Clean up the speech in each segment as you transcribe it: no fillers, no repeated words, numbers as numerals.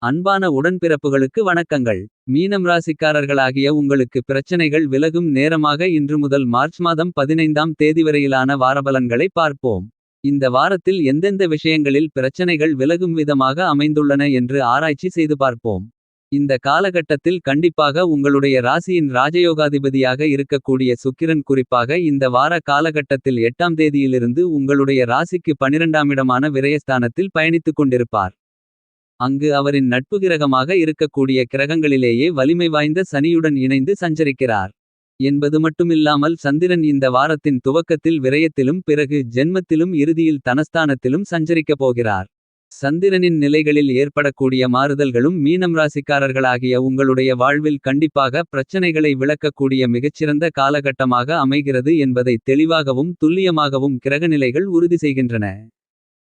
அன்பான உடன்பிறப்புகளுக்கு வணக்கங்கள். மீனம் ராசிக்காரர்களாகிய உங்களுக்கு பிரச்சனைகள் விலகும் நேரமாக இன்று முதல் மார்ச் மாதம் 15ஆம் தேதி வரையிலான வாரபலன்களை பார்ப்போம். இந்த வாரத்தில் எந்தெந்த விஷயங்களில் பிரச்சனைகள் விலகும் விதமாக அமைந்துள்ளன என்று ஆராய்ச்சி செய்து பார்ப்போம். இந்த காலகட்டத்தில் கண்டிப்பாக உங்களுடைய ராசியின் ராஜயோகாதிபதியாக இருக்கக்கூடிய சுக்கிரன் குறிப்பாக இந்த வார காலகட்டத்தில் 8ஆம் தேதியிலிருந்து உங்களுடைய ராசிக்கு 12ஆம் இடமான விரயஸ்தானத்தில் பயணித்துக் கொண்டிருப்பார். அங்கு அவரின் நட்பு கிரகமாக இருக்கக்கூடிய கிரகங்களிலேயே வலிமை வாய்ந்த சனியுடன் இணைந்து சஞ்சரிக்கிறார். என்பது மட்டுமில்லாமல் சந்திரன் இந்த வாரத்தின் துவக்கத்தில் விரயத்திலும் பிறகு ஜென்மத்திலும் இறுதியில் தனஸ்தானத்திலும் சஞ்சரிக்கப் போகிறார். சந்திரனின் நிலைகளில் ஏற்படக்கூடிய மாறுதல்களும் மீனம் ராசிக்காரர்களாகிய உங்களுடைய வாழ்வில் கண்டிப்பாக பிரச்சனைகளை விளக்கக்கூடிய மிகச்சிறந்த காலகட்டமாக அமைகிறது என்பதை தெளிவாகவும் துல்லியமாகவும் கிரகநிலைகள் உறுதி செய்கின்றன.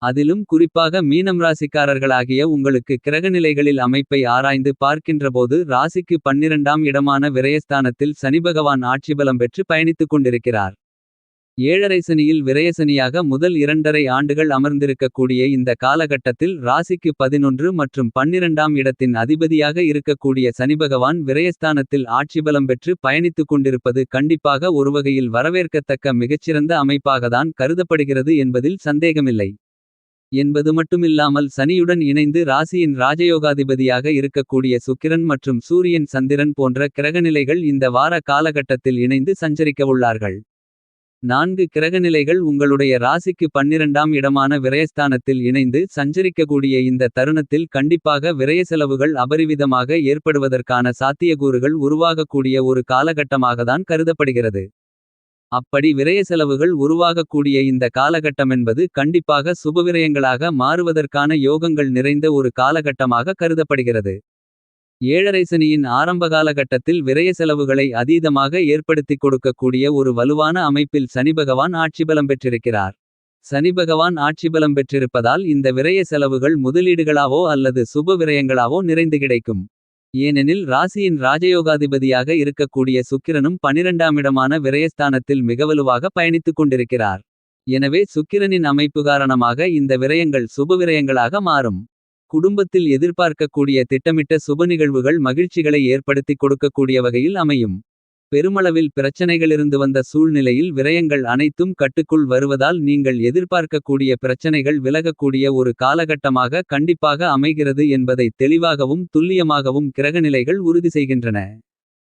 அதிலும் குறிப்பாக மீனம் ராசிக்காரர்களாகிய உங்களுக்கு கிரகநிலைகளில் அமைப்பை ஆராய்ந்து பார்க்கின்றபோது ராசிக்கு 12ஆம் இடமான விரயஸ்தானத்தில் சனிபகவான் ஆட்சிபலம் பெற்று பயணித்துக் கொண்டிருக்கிறார். ஏழரை சனியில் விரயசனியாக முதல் 2.5 ஆண்டுகள் அமர்ந்திருக்கக்கூடிய இந்த காலகட்டத்தில் ராசிக்கு 11 மற்றும் 12ஆம் இடத்தின் அதிபதியாக இருக்கக்கூடிய சனிபகவான் விரயஸ்தானத்தில் ஆட்சிபலம் பெற்று பயணித்துக் கொண்டிருப்பது கண்டிப்பாக ஒருவகையில் வரவேற்கத்தக்க மிகச்சிறந்த அமைப்பாகத்தான் கருதப்படுகிறது என்பதில் சந்தேகமில்லை. என்பது மட்டுமில்லாமல் சனியுடன் இணைந்து ராசியின் ராஜயோகாதிபதியாக இருக்கக்கூடிய சுக்கிரன் மற்றும் சூரியன் சந்திரன் போன்ற கிரகநிலைகள் இந்த வார காலகட்டத்தில் இணைந்து சஞ்சரிக்கவுள்ளார்கள். 4 கிரகநிலைகள் உங்களுடைய ராசிக்கு 12ஆம் இடமான விரயஸ்தானத்தில் இணைந்து சஞ்சரிக்கக்கூடிய இந்த தருணத்தில் கண்டிப்பாக விரய செலவுகள் அபரிவிதமாக ஏற்படுவதற்கான சாத்தியக்கூறுகள் உருவாகக்கூடிய ஒரு காலகட்டமாகத்தான் கருதப்படுகிறது. அப்படி விரய செலவுகள் உருவாகக்கூடிய இந்த காலகட்டமென்பது கண்டிப்பாக சுபவிரயங்களாக மாறுவதற்கான யோகங்கள் நிறைந்த ஒரு காலகட்டமாக கருதப்படுகிறது. ஏழரை சனியின் ஆரம்ப காலகட்டத்தில் விரய செலவுகளை அதீதமாக ஏற்படுத்திக் கொடுக்கக்கூடிய ஒரு வலுவான அமைப்பில் சனிபகவான் ஆட்சிபலம் பெற்றிருக்கிறார். சனிபகவான் ஆட்சிபலம் பெற்றிருப்பதால் இந்த விரய செலவுகள் முதலீடுகளாவோ அல்லது சுப விரயங்களாவோ நிறைந்து கிடைக்கும். ஏனெனில் ராசியின் ராஜயோகாதிபதியாக இருக்கக்கூடிய சுக்கிரனும் 12ஆம் இடமான விரயஸ்தானத்தில் மிகவலுவாக பயணித்துக் கொண்டிருக்கிறார். எனவே சுக்கிரனின் அமைப்பு காரணமாக இந்த விரயங்கள் சுபவிரயங்களாக மாறும். குடும்பத்தில் எதிர்பார்க்கக்கூடிய திட்டமிட்ட சுப நிகழ்வுகள் மகிழ்ச்சிகளை ஏற்படுத்திக் கொடுக்கக்கூடிய வகையில் அமையும். பெருமளவில் பிரச்சனைகளிருந்து வந்த சூழ்நிலையில் விரயங்கள் அனைத்தும் கட்டுக்குள் வருவதால் நீங்கள் எதிர்பார்க்கக்கூடிய பிரச்சனைகள் விலகக்கூடிய ஒரு காலகட்டமாக கண்டிப்பாக அமைகிறது என்பதை தெளிவாகவும் துல்லியமாகவும் கிரகநிலைகள் உறுதி செய்கின்றன.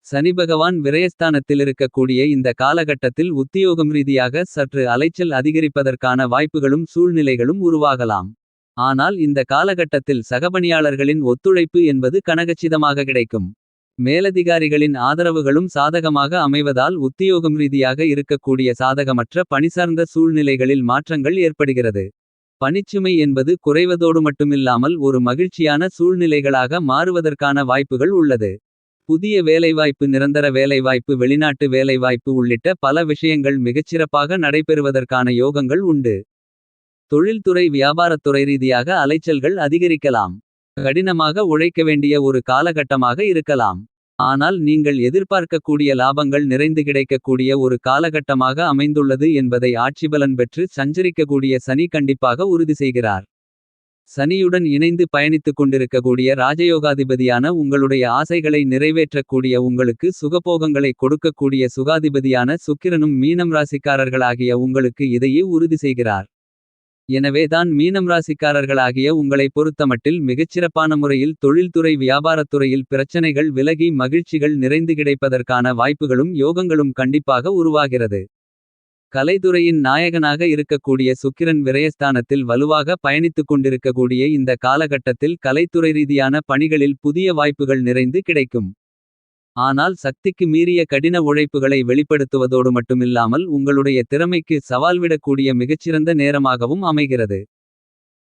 சனிபகவான் விரயஸ்தானத்தில் இருக்கக்கூடிய இந்த காலகட்டத்தில் உத்தியோகம் ரீதியாக சற்று அலைச்சல் அதிகரிப்பதற்கான வாய்ப்புகளும் சூழ்நிலைகளும் உருவாகலாம். ஆனால் இந்த காலகட்டத்தில் சகபணியாளர்களின் ஒத்துழைப்பு என்பது கனகச்சிதமாக கிடைக்கும். மேலதிகாரிகளின் ஆதரவுகளும் சாதகமாக அமைவதால் உத்தியோகம் ரீதியாக இருக்கக்கூடிய சாதகமற்ற பணிசார்ந்த சூழ்நிலைகளில் மாற்றங்கள் ஏற்படுகிறது. பணிச்சுமை என்பது குறைவதோடு மட்டுமில்லாமல் ஒரு மகிழ்ச்சியான சூழ்நிலைகளாக மாறுவதற்கான வாய்ப்புகள் உள்ளது. புதிய வேலைவாய்ப்பு நிரந்தர வேலைவாய்ப்பு வெளிநாட்டு வேலைவாய்ப்பு உள்ளிட்ட பல விஷயங்கள் மிகச்சிறப்பாக நடைபெறுவதற்கான யோகங்கள் உண்டு. தொழில்துறை வியாபாரத்துறை ரீதியாக அலைச்சல்கள் அதிகரிக்கலாம். கடினமாக உழைக்க வேண்டிய ஒரு காலகட்டமாக இருக்கலாம். ஆனால் நீங்கள் எதிர்பார்க்கக்கூடிய லாபங்கள் நிறைந்து கிடைக்கக்கூடிய ஒரு காலகட்டமாக அமைந்துள்ளது என்பதை ஆட்சிபலன் பெற்று சஞ்சரிக்கக்கூடிய சனி கண்டிப்பாக உறுதி செய்கிறார். சனியுடன் இணைந்து பயணித்துக் கொண்டிருக்கக்கூடிய ராஜயோகாதிபதியான உங்களுடைய ஆசைகளை நிறைவேற்றக்கூடிய உங்களுக்கு சுகபோகங்களை கொடுக்கக்கூடிய சுகாதிபதியான சுக்கிரனும் மீனம் ராசிக்காரர்களாகிய உங்களுக்கு இதையே உறுதி செய்கிறார். எனவேதான் மீனம் ராசிக்காரர்களாகிய உங்களை பொறுத்தமட்டில் மிகச்சிறப்பான முறையில் தொழில்துறை வியாபாரத்துறையில் பிரச்சனைகள் விலகி மகிழ்ச்சிகள் நிறைந்து கிடைப்பதற்கான வாய்ப்புகளும் யோகங்களும் கண்டிப்பாக உருவாகிறது. கலைத்துறையின் நாயகனாக இருக்கக்கூடிய சுக்கிரன் விரயஸ்தானத்தில் வலுவாக பயணித்துக் கொண்டிருக்கக்கூடிய இந்த காலகட்டத்தில் கலைத்துறை ரீதியான பணிகளில் புதிய வாய்ப்புகள் நிறைந்து கிடைக்கும். ஆனால் சக்திக்கு மீறிய கடின உழைப்புகளை வெளிப்படுத்துவதோடு மட்டுமில்லாமல் உங்களுடைய திறமைக்கு சவால்விடக்கூடிய மிகச்சிறந்த நேரமாகவும் அமைகிறது.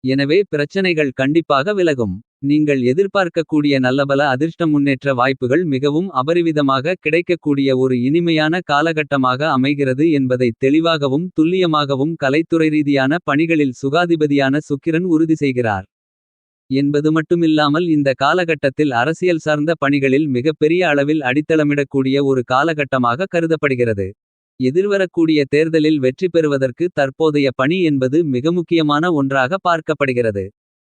எனவே பிரச்சனைகள் கண்டிப்பாக விலகும். நீங்கள் எதிர்பார்க்கக்கூடிய நல்லபல அதிர்ஷ்டம் முன்னேற்ற வாய்ப்புகள் மிகவும் அபரிவிதமாக கிடைக்கக்கூடிய ஒரு இனிமையான காலகட்டமாக அமைகிறது என்பதை தெளிவாகவும் துல்லியமாகவும் கலைத்துறை ரீதியான பணிகளில் சுகாதிபதியான சுக்கிரன் உறுதி செய்கிறார். என்பது மட்டுமில்லாமல் இந்த காலகட்டத்தில் அரசியல் சார்ந்த பணிகளில் மிகப்பெரிய அளவில் அடித்தளமிடக்கூடிய ஒரு காலகட்டமாக கருதப்படுகிறது. எதிர்வரக்கூடிய தேர்தலில் வெற்றி பெறுவதற்கு தற்போதைய பணி என்பது மிக முக்கியமான ஒன்றாக பார்க்கப்படுகிறது.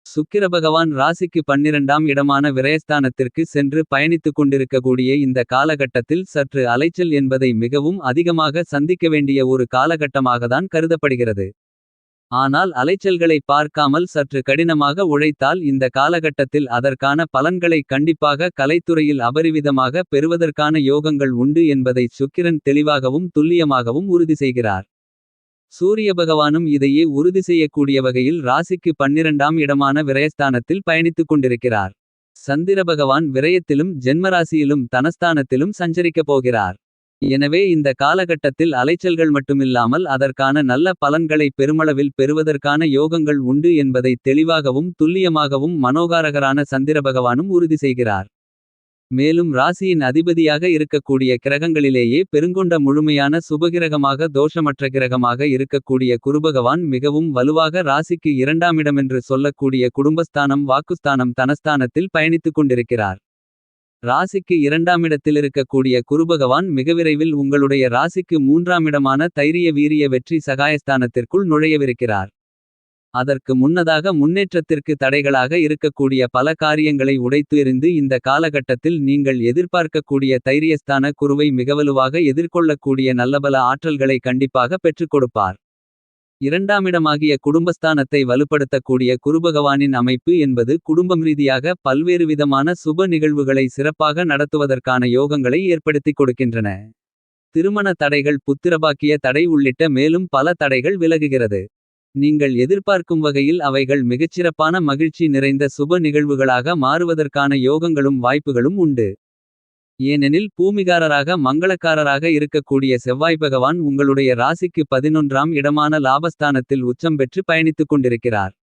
சுக்கிர பகவான் ராசிக்கு 12ஆம் இடமான விரயஸ்தானத்திற்கு சென்று பயணித்துக் கொண்டிருக்கக்கூடிய இந்த காலகட்டத்தில் சற்று அலைச்சல் என்பதை மிகவும் அதிகமாக சந்திக்க வேண்டிய ஒரு காலகட்டமாகத்தான் கருதப்படுகிறது. ஆனால் அலைச்சல்களை பார்க்காமல் சற்று கடினமாக உழைத்தால் இந்த காலகட்டத்தில் அதற்கான பலன்களை கண்டிப்பாக கலைத்துறையில் அபரிவிதமாக பெறுவதற்கான யோகங்கள் உண்டு என்பதை சுக்கிரன் தெளிவாகவும் துல்லியமாகவும் உறுதி செய்கிறார். சூரிய பகவானும் இதையே உறுதி செய்யக்கூடிய வகையில் ராசிக்கு 12ஆம் இடமான விரயஸ்தானத்தில் பயணித்துக் கொண்டிருக்கிறார். சந்திர பகவான் விரயத்திலும் ஜென்மராசியிலும் தனஸ்தானத்திலும் சஞ்சரிக்கப் போகிறார். எனவே இந்த காலகட்டத்தில் அலைச்சல்கள் மட்டுமில்லாமல் அதற்கான நல்ல பலன்களை பெருமளவில் பெறுவதற்கான யோகங்கள் உண்டு என்பதை தெளிவாகவும் துல்லியமாகவும் மனோகாரகரான சந்திர பகவானும் உறுதி செய்கிறார். மேலும் ராசியின் அதிபதியாக இருக்கக்கூடிய கிரகங்களிலேயே பெருங்கொண்ட முழுமையான சுபகிரகமாக தோஷமற்ற கிரகமாக இருக்கக்கூடிய குருபகவான் மிகவும் வலுவாக ராசிக்கு 2ஆம் இடமென்று சொல்லக்கூடிய குடும்பஸ்தானம் வாக்குஸ்தானம் தனஸ்தானத்தில் பயணித்துக் கொண்டிருக்கிறார். ராசிக்கு 2ஆம் இடத்தில் இருக்கக்கூடிய குருபகவான் மிக விரைவில் உங்களுடைய ராசிக்கு 3ஆம் இடமான தைரிய வீரிய வெற்றி சகாயஸ்தானத்திற்குள் நுழையவிருக்கிறார். அதற்கு முன்னதாக முன்னேற்றத்திற்கு தடைகளாக இருக்கக்கூடிய பல காரியங்களை உடைத்து எறிந்து இந்த காலகட்டத்தில் நீங்கள் எதிர்பார்க்கக்கூடிய தைரியஸ்தான குருவை மிகவலுவாக எதிர்கொள்ளக்கூடிய நல்லபல ஆற்றல்களை கண்டிப்பாக பெற்றுக் கொடுப்பார். 2ஆம் இடமாகிய குடும்பஸ்தானத்தை வலுப்படுத்தக்கூடிய குருபகவானின் அமைப்பு என்பது குடும்பம் ரீதியாக பல்வேறு விதமான சுப நிகழ்வுகளை சிறப்பாக நடத்துவதற்கான யோகங்களை ஏற்படுத்திக் கொடுக்கின்றன. திருமண தடைகள் புத்திரபாக்கிய தடை உள்ளிட்ட மேலும் பல தடைகள் விலகுகிறது. நீங்கள் எதிர்பார்க்கும் வகையில் அவைகள் மிகச்சிறப்பான மகிழ்ச்சி நிறைந்த சுப நிகழ்வுகளாக மாறுவதற்கான யோகங்களும் வாய்ப்புகளும் உண்டு. ஏனெனில் பூமிகாரராக மங்களக்காரராக இருக்கக்கூடிய செவ்வாய் பகவான் உங்களுடைய ராசிக்கு 11ஆம் இடமான லாபஸ்தானத்தில் உச்சம் பெற்று பயணித்துக் கொண்டிருக்கிறார்.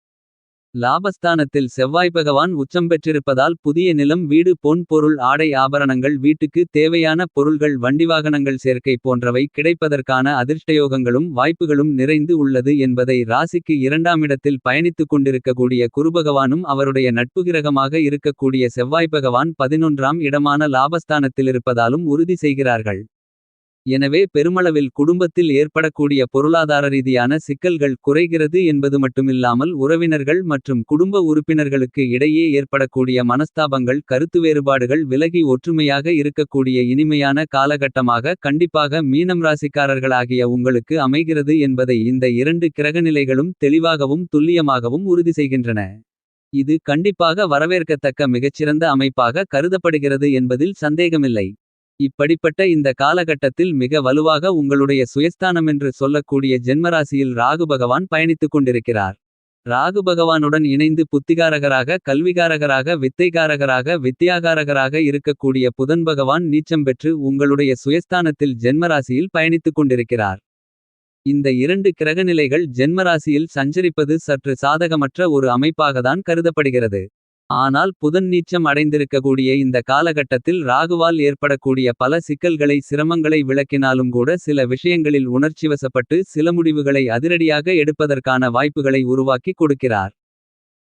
லாபஸ்தானத்தில் செவ்வாய் பகவான் உச்சம் பெற்றிருப்பதால் புதிய நிலம் வீடு பொன் பொருள் ஆடை ஆபரணங்கள் வீட்டுக்கு தேவையான பொருள்கள் வண்டிவாகனங்கள் சேர்க்கை போன்றவை கிடைப்பதற்கான அதிர்ஷ்டயோகங்களும் வாய்ப்புகளும் நிறைந்து உள்ளது என்பதை ராசிக்கு 2ஆம் இடத்தில் பயணித்துக் கொண்டிருக்கக்கூடிய குருபகவானும் அவருடைய நட்புகிரகமாக இருக்கக்கூடிய செவ்வாய் பகவான் 11ஆம் இடமான லாபஸ்தானத்திலிருப்பதாலும் உறுதி செய்கிறார்கள். எனவே பெருமளவில் குடும்பத்தில் ஏற்படக்கூடிய பொருளாதார ரீதியான சிக்கல்கள் குறைகிறது என்பது மட்டுமில்லாமல் உறவினர்கள் மற்றும் குடும்ப உறுப்பினர்களுக்கு இடையே ஏற்படக்கூடிய மனஸ்தாபங்கள் கருத்து வேறுபாடுகள் விலகி ஒற்றுமையாக இருக்கக்கூடிய இனிமையான காலகட்டமாக கண்டிப்பாக மீனம் ராசிக்காரர்களாகிய உங்களுக்கு அமைகிறது என்பதை இந்த 2 கிரகநிலைகளும் தெளிவாகவும் துல்லியமாகவும் உறுதி செய்கின்றன. இது கண்டிப்பாக வரவேற்கத்தக்க மிகச்சிறந்த அமைப்பாக கருதப்படுகிறது என்பதில் சந்தேகமில்லை. இப்படிப்பட்ட இந்த காலகட்டத்தில் மிக வலுவாக உங்களுடைய சுயஸ்தானமென்று சொல்லக்கூடிய ஜென்மராசியில் ராகு பகவான் பயணித்துக் கொண்டிருக்கிறார். ராகு பகவானுடன் இணைந்து புத்திகாரகராக கல்விகாரகராக வித்தைகாரகராக வித்தியாகாரகராக இருக்கக்கூடிய புதன் பகவான் நீச்சம் பெற்று உங்களுடைய சுயஸ்தானத்தில் ஜென்மராசியில் பயணித்துக் கொண்டிருக்கிறார். இந்த 2 கிரகநிலைகள் ஜென்மராசியில் சஞ்சரிப்பது சற்று சாதகமற்ற ஒரு அமைப்பாகத்தான் கருதப்படுகிறது. ஆனால் புதன் நீச்சம் அடைந்திருக்கக்கூடிய இந்த காலகட்டத்தில் ராகுவால் ஏற்படக்கூடிய பல சிக்கல்களை சிரமங்களை விளக்கினாலும் கூட சில விஷயங்களில் உணர்ச்சிவசப்பட்டு சில முடிவுகளை அதிரடியாக எடுப்பதற்கான வாய்ப்புகளை உருவாக்கி கொடுக்கிறார்.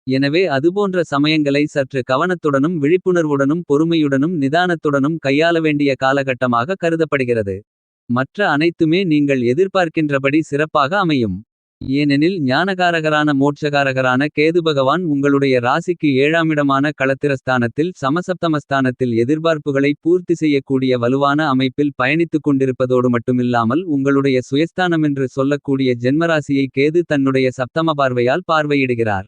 எனவே அதுபோன்ற சமயங்களை சற்று கவனத்துடனும் விழிப்புணர்வுடனும் பொறுமையுடனும் நிதானத்துடனும் கையாள வேண்டிய காலகட்டமாக கருதப்படுகிறது. மற்ற அனைத்துமே நீங்கள் எதிர்பார்க்கின்றபடி சிறப்பாக அமையும். ஏனெனில் ஞானகாரகரான மோட்சகாரகரான கேது பகவான் உங்களுடைய ராசிக்கு 7ஆம் இடமான களத்திரஸ்தானத்தில் சமசப்தமஸ்தானத்தில் எதிர்பார்ப்புகளை பூர்த்தி செய்யக்கூடிய வலுவான அமைப்பில் பயணித்துக் கொண்டிருப்பதோடு மட்டுமில்லாமல் உங்களுடைய சுயஸ்தானமென்று சொல்லக்கூடிய ஜென்மராசியை கேது தன்னுடைய சப்தம பார்வையால் பார்வையிடுகிறார்.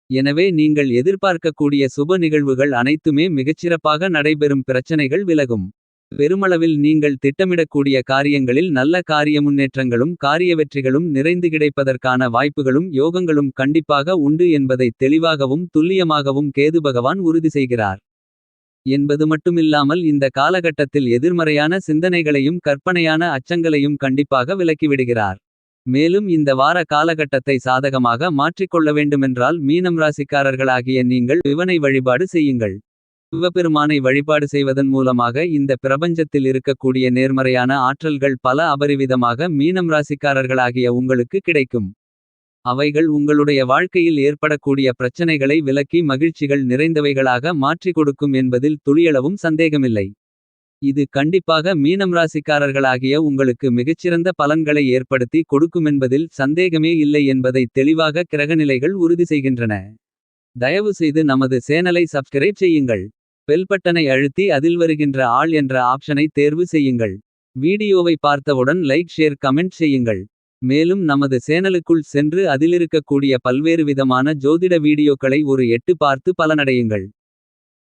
எனவே நீங்கள் எதிர்பார்க்கக்கூடிய சுப நிகழ்வுகள் அனைத்துமே மிகச்சிறப்பாக நடைபெறும். பிரச்சனைகள் விலகும். பெருமளவில் நீங்கள் திட்டமிடக்கூடிய காரியங்களில் நல்ல காரிய முன்னேற்றங்களும் காரிய வெற்றிகளும் நிறைந்து கிடைப்பதற்கான வாய்ப்புகளும் யோகங்களும் கண்டிப்பாக உண்டு என்பதை தெளிவாகவும் துல்லியமாகவும் கேது பகவான் உறுதி செய்கிறார். என்பது மட்டுமில்லாமல் இந்த காலகட்டத்தில் எதிர்மறையான சிந்தனைகளையும் கற்பனையான அச்சங்களையும் கண்டிப்பாக விலக்கிவிடுகிறார். மேலும் இந்த வார காலகட்டத்தை சாதகமாக மாற்றிக்கொள்ள வேண்டுமென்றால் மீனம் ராசிக்காரர்களாகிய நீங்கள் சிவனை வழிபாடு செய்யுங்கள். சிவபெருமானை வழிபாடு செய்வதன் மூலமாக இந்த பிரபஞ்சத்தில் இருக்கக்கூடிய நேர்மறையான ஆற்றல்கள் பல அபரிவிதமாக மீனம் ராசிக்காரர்களாகிய உங்களுக்கு கிடைக்கும். அவைகள் உங்களுடைய வாழ்க்கையில் ஏற்படக்கூடிய பிரச்சனைகளை விலக்கி மகிழ்ச்சிகள் நிறைந்தவைகளாக மாற்றி கொடுக்கும் என்பதில் துளியளவும் சந்தேகமில்லை. இது கண்டிப்பாக மீனம் ராசிக்காரர்களாகிய உங்களுக்கு மிகச்சிறந்த பலன்களை ஏற்படுத்தி கொடுக்குமென்பதில் சந்தேகமே இல்லை என்பதை தெளிவாக கிரகநிலைகள் உறுதி செய்கின்றன. தயவு செய்து நமது சேனலை சப்ஸ்கிரைப் செய்யுங்கள். பெல் பட்டனை அழுத்தி அதில் வருகின்ற ஆல் என்ற ஆப்ஷனை தேர்வு செய்யுங்கள். வீடியோவை பார்த்தவுடன் லைக் ஷேர் கமெண்ட் செய்யுங்கள். மேலும் நமது சேனலுக்குள் சென்று அதிலிருக்கக்கூடிய பல்வேறு விதமான ஜோதிட வீடியோக்களை ஒரு எட்டு பார்த்து பலனடையுங்கள்.